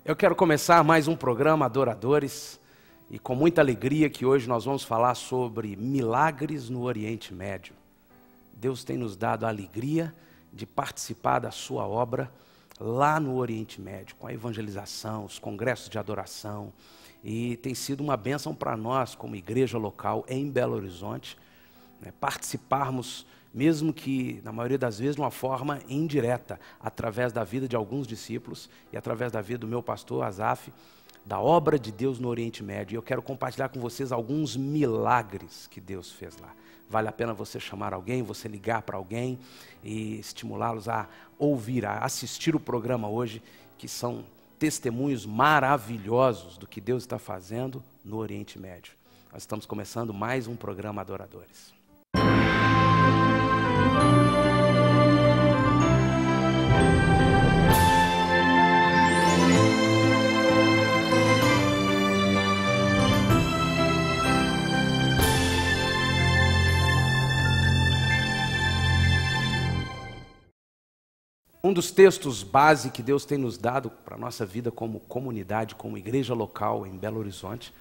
Eu quero começar mais um programa Adoradores e com muita alegria que hoje nós vamos falar sobre milagres no Oriente Médio. Deus tem nos dado a alegria de participar da sua obra lá no Oriente Médio, com a evangelização, os congressos de adoração, e tem sido uma bênção para nós como igreja local em Belo Horizonte, participarmos, mesmo que na maioria das vezes de uma forma indireta, através da vida de alguns discípulos e através da vida do meu pastor Azaf, da obra de Deus no Oriente Médio. E eu quero compartilhar com vocês alguns milagres que Deus fez lá. Vale a pena você chamar alguém, você ligar para alguém e estimulá-los a ouvir, a assistir o programa hoje, que são testemunhos maravilhosos do que Deus está fazendo no Oriente Médio. Nós estamos começando mais um programa Adoradores. Um dos textos base que Deus tem nos dado para a nossa vida como comunidade, como igreja local em Belo Horizonte,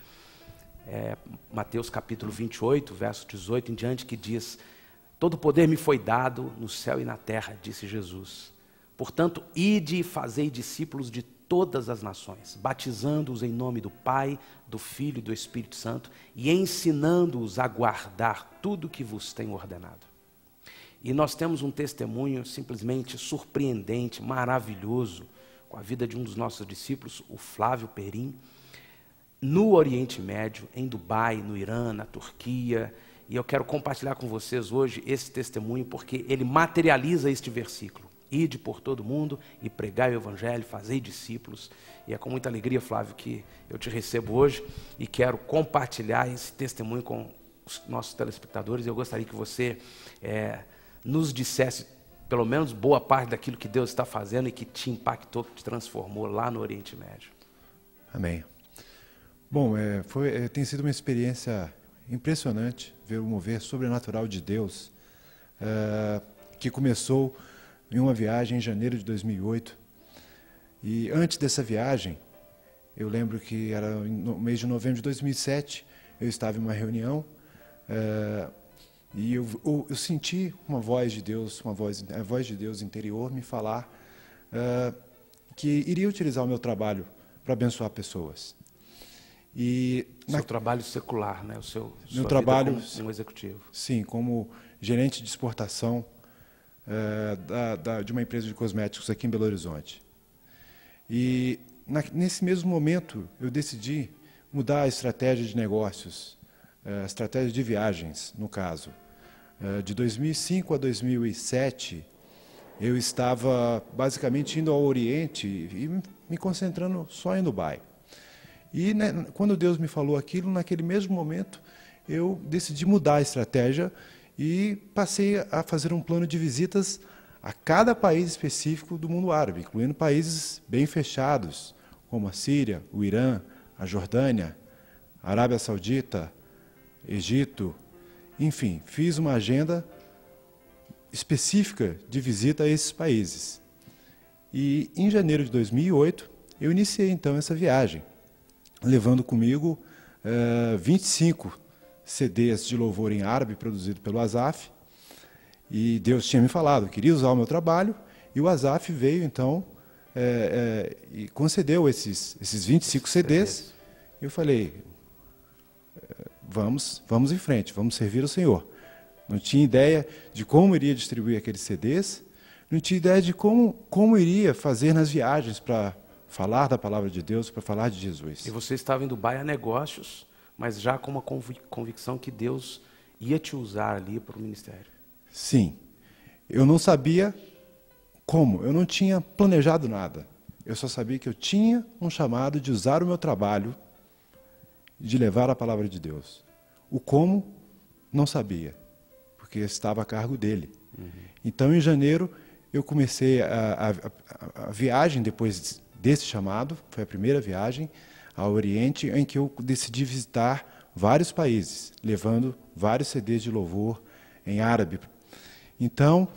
é Mateus capítulo 28, verso 18 em diante, que diz: todo poder me foi dado no céu e na terra, disse Jesus. Portanto, ide e fazei discípulos de todas as nações, batizando-os em nome do Pai, do Filho e do Espírito Santo, e ensinando-os a guardar tudo que vos tenho ordenado. E nós temos um testemunho simplesmente surpreendente, maravilhoso, com a vida de um dos nossos discípulos, o Flávio Perim, no Oriente Médio, em Dubai, no Irã, na Turquia. E eu quero compartilhar com vocês hoje esse testemunho, porque ele materializa este versículo. Ide por todo mundo e pregai o Evangelho, fazei discípulos. E é com muita alegria, Flávio, que eu te recebo hoje e quero compartilhar esse testemunho com os nossos telespectadores. Eu gostaria que você nos dissesse, pelo menos, boa parte daquilo que Deus está fazendo e que te impactou, que te transformou lá no Oriente Médio. Amém. Bom, tem sido uma experiência impressionante ver o mover sobrenatural de Deus, que começou em uma viagem em janeiro de 2008. E antes dessa viagem, eu lembro que era no mês de novembro de 2007, eu estava em uma reunião, e eu senti uma voz de Deus, a voz de Deus interior me falar que iria utilizar o meu trabalho para abençoar pessoas. E seu trabalho secular, né? Meu trabalho como executivo. Sim, como gerente de exportação de uma empresa de cosméticos aqui em Belo Horizonte. E nesse mesmo momento eu decidi mudar a estratégia de negócios, a estratégia de viagens, no caso. De 2005 a 2007, eu estava basicamente indo ao Oriente e me concentrando só em Dubai. E quando Deus me falou aquilo, naquele mesmo momento, eu decidi mudar a estratégia e passei a fazer um plano de visitas a cada país específico do mundo árabe, incluindo países bem fechados, como a Síria, o Irã, a Jordânia, a Arábia Saudita, Egito. Enfim, fiz uma agenda específica de visita a esses países. E em janeiro de 2008, eu iniciei então essa viagem, levando comigo 25 CDs de louvor em árabe produzido pelo Azaf. E Deus tinha me falado, queria usar o meu trabalho, e o Azaf veio então e concedeu esses 25 CDs. E eu falei: vamos em frente, vamos servir ao Senhor. Não tinha ideia de como iria distribuir aqueles CDs, não tinha ideia de como iria fazer nas viagens para falar da palavra de Deus, para falar de Jesus. E você estava em Dubai a negócios, mas já com uma convicção que Deus ia te usar ali para o ministério. Sim. Eu não sabia como, eu não tinha planejado nada. Eu só sabia que eu tinha um chamado de usar o meu trabalho, de levar a palavra de Deus. O como, não sabia, porque estava a cargo dele. Uhum. Então, em janeiro, eu comecei a viagem depois desse chamado, foi a primeira viagem ao Oriente, em que eu decidi visitar vários países, levando vários CDs de louvor em árabe. Então,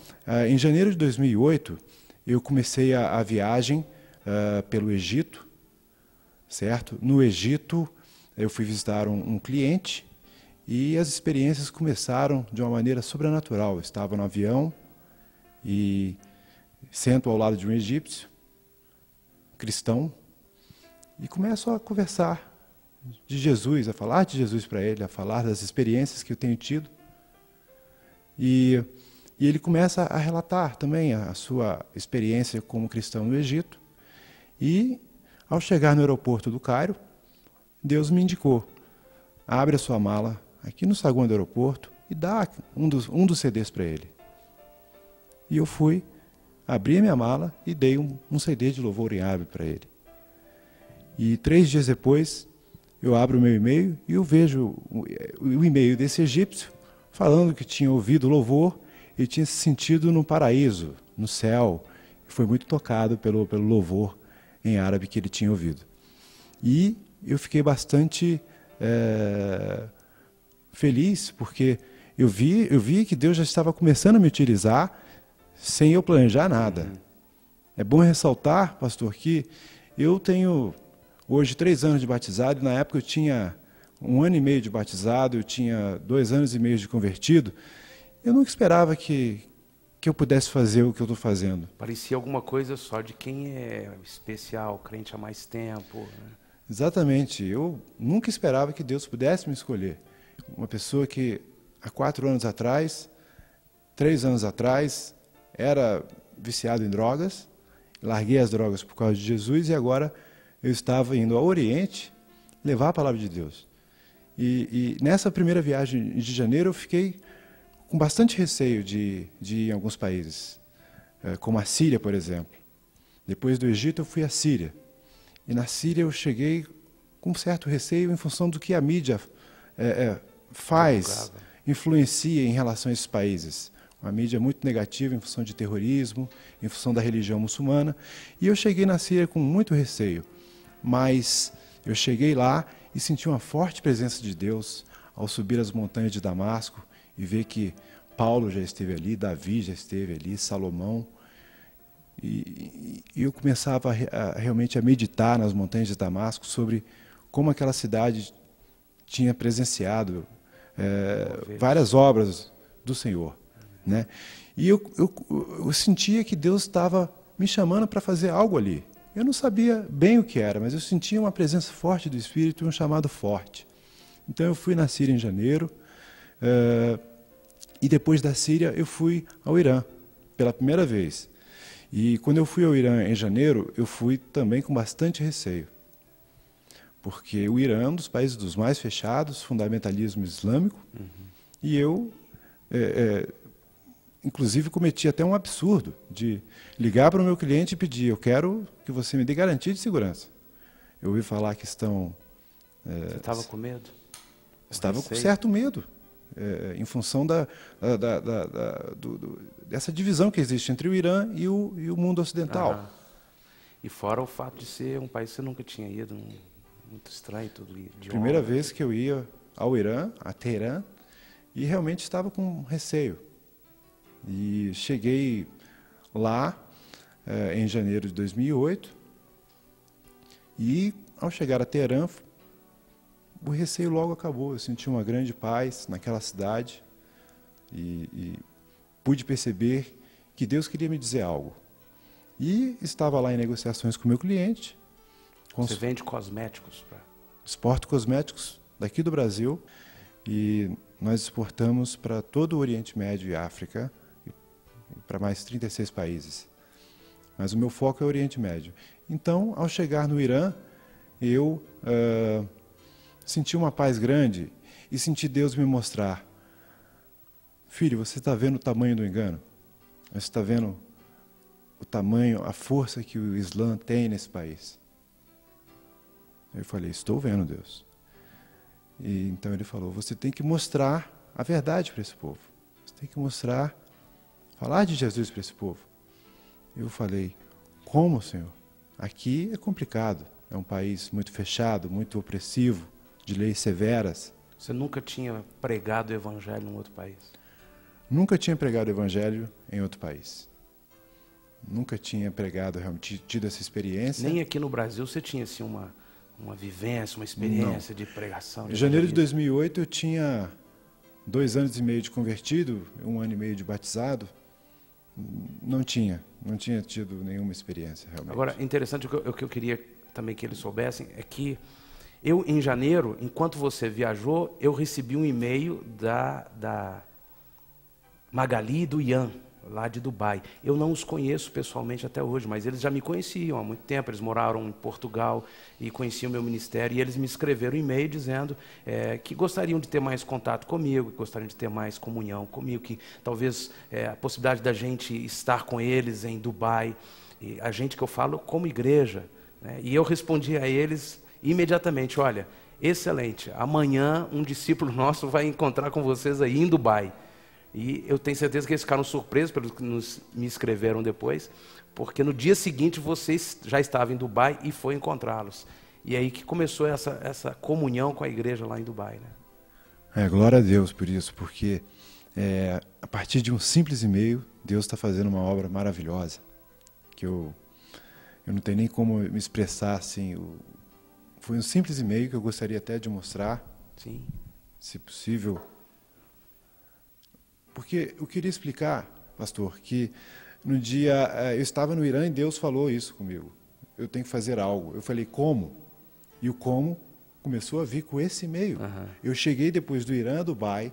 em janeiro de 2008, eu comecei a viagem pelo Egito, certo? No Egito, eu fui visitar um cliente e as experiências começaram de uma maneira sobrenatural. Eu estava no avião e sento ao lado de um egípcio, cristão, e começo a conversar de Jesus, a falar de Jesus para ele, a falar das experiências que eu tenho tido. E ele começa a relatar também a sua experiência como cristão no Egito. E, ao chegar no aeroporto do Cairo, Deus me indicou: abre a sua mala aqui no saguão do aeroporto e dá um dos CDs para ele. E eu fui, abri a minha mala e dei um CD de louvor em árabe para ele. E 3 dias depois, eu abro o meu e-mail e eu vejo o e-mail desse egípcio falando que tinha ouvido louvor e tinha se sentido no paraíso, no céu. Foi muito tocado pelo louvor em árabe que ele tinha ouvido. E eu fiquei bastante feliz, porque eu vi que Deus já estava começando a me utilizar sem eu planejar nada. É bom ressaltar, pastor, que eu tenho hoje 3 anos de batizado, e na época eu tinha 1 ano e meio de batizado, eu tinha 2 anos e meio de convertido. Eu nunca esperava que eu pudesse fazer o que eu estou fazendo. Parecia alguma coisa só de quem é especial, crente há mais tempo, né? Exatamente. Eu nunca esperava que Deus pudesse me escolher. Uma pessoa que há 4 anos atrás, 3 anos atrás, era viciado em drogas, larguei as drogas por causa de Jesus e agora eu estava indo ao Oriente levar a palavra de Deus. E nessa primeira viagem de janeiro eu fiquei com bastante receio de ir em alguns países, como a Síria, por exemplo. Depois do Egito eu fui à Síria. E na Síria eu cheguei com certo receio em função do que a mídia faz, influencia em relação a esses países. Uma mídia muito negativa em função de terrorismo, em função da religião muçulmana. E eu cheguei na Síria com muito receio. Mas eu cheguei lá e senti uma forte presença de Deus ao subir as montanhas de Damasco e ver que Paulo já esteve ali, Davi já esteve ali, Salomão. E eu começava realmente a meditar nas montanhas de Damasco sobre como aquela cidade tinha presenciado várias obras do Senhor, né? E eu sentia que Deus estava me chamando para fazer algo ali. Eu não sabia bem o que era, mas eu sentia uma presença forte do Espírito e um chamado forte. Então eu fui na Síria em janeiro, e depois da Síria eu fui ao Irã pela primeira vez. E quando eu fui ao Irã em janeiro, eu fui também com bastante receio. Porque o Irã é um dos países dos mais fechados, fundamentalismo islâmico, e eu, inclusive, cometi até um absurdo de ligar para o meu cliente e pedir: eu quero que você me dê garantia de segurança. Eu ouvi falar que estão... Você estava com medo? Estava com certo medo, em função dessa divisão que existe entre o Irã e o mundo ocidental. E fora o fato de ser um país que você nunca tinha ido, muito estranho tudo. Primeira vez que eu ia ao Irã, a Teherã, e realmente estava com receio. E cheguei lá em janeiro de 2008, e ao chegar a Teherã, o receio logo acabou. Eu senti uma grande paz naquela cidade e pude perceber que Deus queria me dizer algo. E estava lá em negociações com o meu cliente. Você vende cosméticos? Exporto cosméticos daqui do Brasil e nós exportamos para todo o Oriente Médio e África, e para mais 36 países. Mas o meu foco é o Oriente Médio. Então, ao chegar no Irã, eu senti uma paz grande e senti Deus me mostrar: filho, você está vendo o tamanho do engano? Você está vendo o tamanho, a força que o Islã tem nesse país? Eu falei: estou vendo, Deus. E então ele falou: você tem que mostrar a verdade para esse povo. Você tem que mostrar, falar de Jesus para esse povo. Eu falei: como, Senhor? Aqui é complicado. É um país muito fechado, muito opressivo, de leis severas. Você nunca tinha pregado o evangelho em outro país? Nunca tinha pregado o evangelho em outro país. Nunca tinha pregado, realmente tido essa experiência. Nem aqui no Brasil você tinha assim, uma vivência, uma experiência de pregação? Em janeiro de 2008 eu tinha 2 anos e meio de convertido, 1 ano e meio de batizado. Não tinha tido nenhuma experiência realmente. Agora, interessante, o que eu queria também que eles soubessem é que eu, em janeiro, enquanto você viajou, eu recebi um e-mail da Magali e do Ian, lá de Dubai. Eu não os conheço pessoalmente até hoje, mas eles já me conheciam há muito tempo. Eles moraram em Portugal e conheciam o meu ministério. E eles me escreveram um e-mail dizendo que gostariam de ter mais contato comigo, que gostariam de ter mais comunhão comigo, que talvez a possibilidade da gente estar com eles em Dubai, e a gente que eu falo como igreja, né? E eu respondi a eles imediatamente: olha, excelente, amanhã um discípulo nosso vai encontrar com vocês aí em Dubai. E eu tenho certeza que eles ficaram surpresos pelos que me escreveram depois, porque no dia seguinte vocês já estavam em Dubai e foi encontrá-los. E aí que começou essa comunhão com a igreja lá em Dubai, né? Glória a Deus por isso, porque a partir de um simples e-mail, Deus está fazendo uma obra maravilhosa, que eu não tenho nem como me expressar assim. Foi um simples e-mail que eu gostaria até de mostrar, Sim. Se possível. Porque eu queria explicar, pastor, que no dia eu estava no Irã e Deus falou isso comigo. Eu tenho que fazer algo. Eu falei, como? E o como começou a vir com esse e-mail. Uhum. Eu cheguei depois do Irã a Dubai,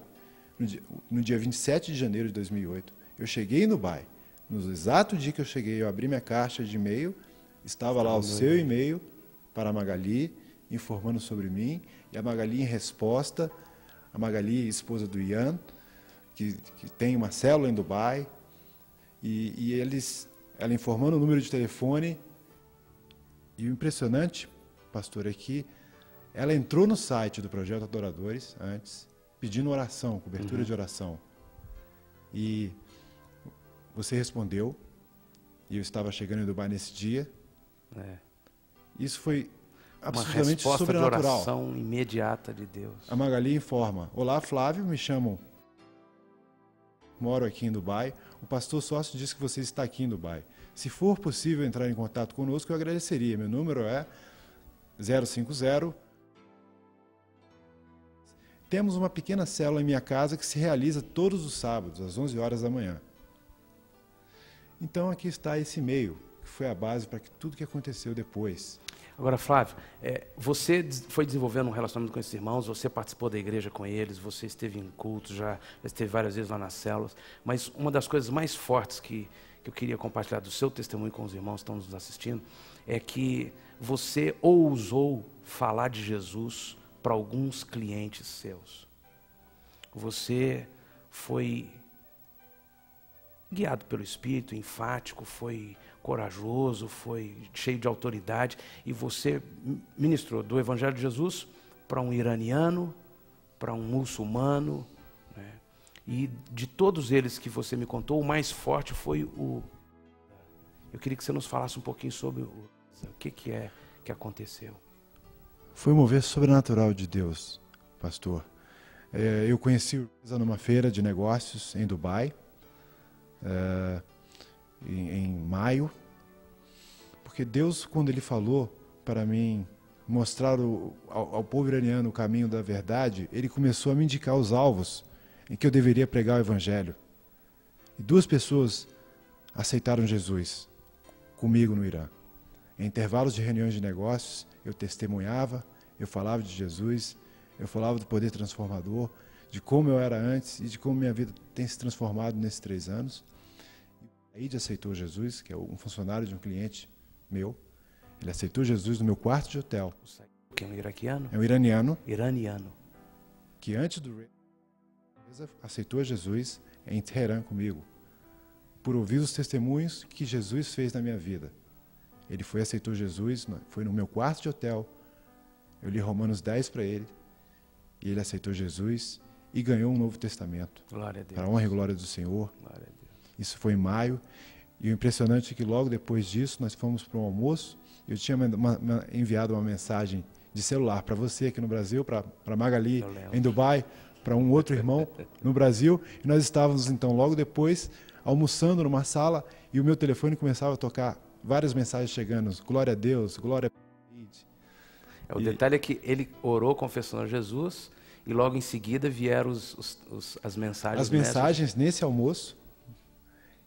no dia 27 de janeiro de 2008. Eu cheguei em Dubai. No exato dia que eu cheguei, eu abri minha caixa de e-mail, estava lá o seu e-mail para a Magali, informando sobre mim, e a Magali em resposta, a Magali, esposa do Ian, que tem uma célula em Dubai, e ela informando o número de telefone. E o impressionante, pastor, é que ela entrou no site do Projeto Adoradores antes, pedindo oração, cobertura de oração. E você respondeu, e eu estava chegando em Dubai nesse dia. Isso foi absolutamente uma resposta sobrenatural. de oração imediata de Deus. A Magali informa: olá, Flávio, me chamam. Moro aqui em Dubai. O pastor sócio disse que você está aqui em Dubai. Se for possível entrar em contato conosco, eu agradeceria. Meu número é 050. Temos uma pequena célula em minha casa que se realiza todos os sábados, às 11 horas da manhã. Então aqui está esse e-mail, que foi a base para tudo que aconteceu depois. Agora, Flávio, você foi desenvolvendo um relacionamento com esses irmãos, você participou da igreja com eles, você esteve em cultos, já esteve várias vezes lá nas células, mas uma das coisas mais fortes que eu queria compartilhar do seu testemunho com os irmãos que estão nos assistindo, é que você ousou falar de Jesus para alguns clientes seus. Você foi guiado pelo Espírito, enfático, foi corajoso, foi cheio de autoridade, e você ministrou do Evangelho de Jesus para um iraniano, para um muçulmano, né? E de todos eles que você me contou, o mais forte foi eu queria que você nos falasse um pouquinho sobre o que aconteceu. Foi um mover sobrenatural de Deus, pastor. Eu conheci o Reza numa feira de negócios em Dubai, em maio, porque Deus, quando Ele falou para mim mostrar ao povo iraniano o caminho da verdade, Ele começou a me indicar os alvos em que eu deveria pregar o Evangelho. E 2 pessoas aceitaram Jesus comigo no Irã. Em intervalos de reuniões de negócios, eu testemunhava, eu falava de Jesus, eu falava do poder transformador, de como eu era antes e de como minha vida tem se transformado nesses 3 anos. O Aide aceitou Jesus, que é um funcionário de um cliente meu. Ele aceitou Jesus no meu quarto de hotel. Que é um iraquiano? É um iraniano. Iraniano. Que antes do aceitou Jesus em Teherã comigo, por ouvir os testemunhos que Jesus fez na minha vida. Ele aceitou Jesus, foi no meu quarto de hotel. Eu li Romanos 10 para ele, e ele aceitou Jesus e ganhou um Novo Testamento. Glória a Deus. Para a honra e glória do Senhor. Glória a Deus. Isso foi em maio. E o impressionante é que logo depois disso nós fomos para um almoço. Eu tinha enviado uma mensagem de celular para você aqui no Brasil, para Magali em Dubai, para um outro irmão no Brasil. E nós estávamos então logo depois almoçando numa sala e o meu telefone começava a tocar várias mensagens chegando. Glória a Deus, glória a Deus. O detalhe é que ele orou confessando a Jesus e logo em seguida vieram as mensagens. As mensagens nesse almoço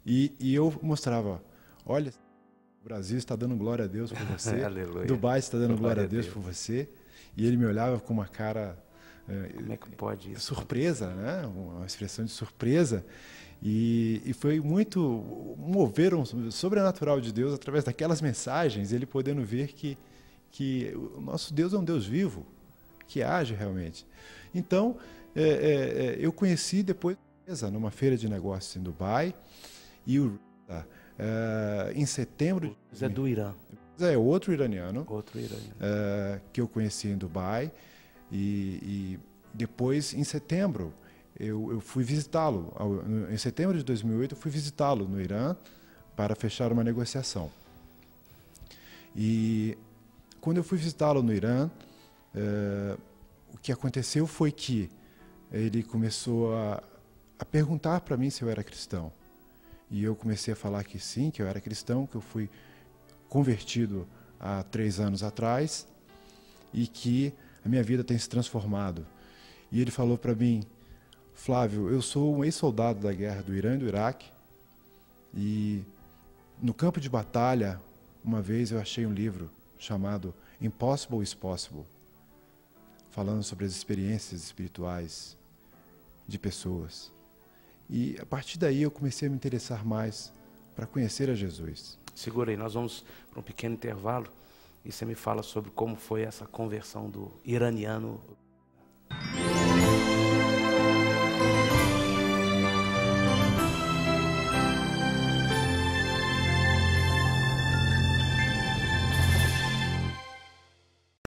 e eu mostrava, olha, o Brasil está dando glória a Deus por você, Dubai está dando glória a Deus por você, e ele me olhava com uma cara como é que pode isso? Surpresa, né? Uma expressão de surpresa. E foi muito mover sobrenatural de Deus através daquelas mensagens, ele podendo ver que o nosso Deus é um Deus vivo, que age realmente. Então, eu conheci depois numa feira de negócios em Dubai, e o em setembro... É do Irã. É outro iraniano. Outro iraniano. Que eu conheci em Dubai, e depois, em setembro, eu fui visitá-lo. Em setembro de 2008, eu fui visitá-lo no Irã para fechar uma negociação. E quando eu fui visitá-lo no Irã, o que aconteceu foi que ele começou a perguntar para mim se eu era cristão. E eu comecei a falar que sim, que eu era cristão, que eu fui convertido há 3 anos atrás e que a minha vida tem se transformado. E ele falou para mim, Flávio, eu sou um ex-soldado da guerra do Irã e do Iraque, e no campo de batalha, uma vez eu achei um livro chamado Impossible is Possible, falando sobre as experiências espirituais de pessoas. E a partir daí eu comecei a me interessar mais para conhecer a Jesus. Segura aí, nós vamos para um pequeno intervalo e você me fala sobre como foi essa conversão do iraniano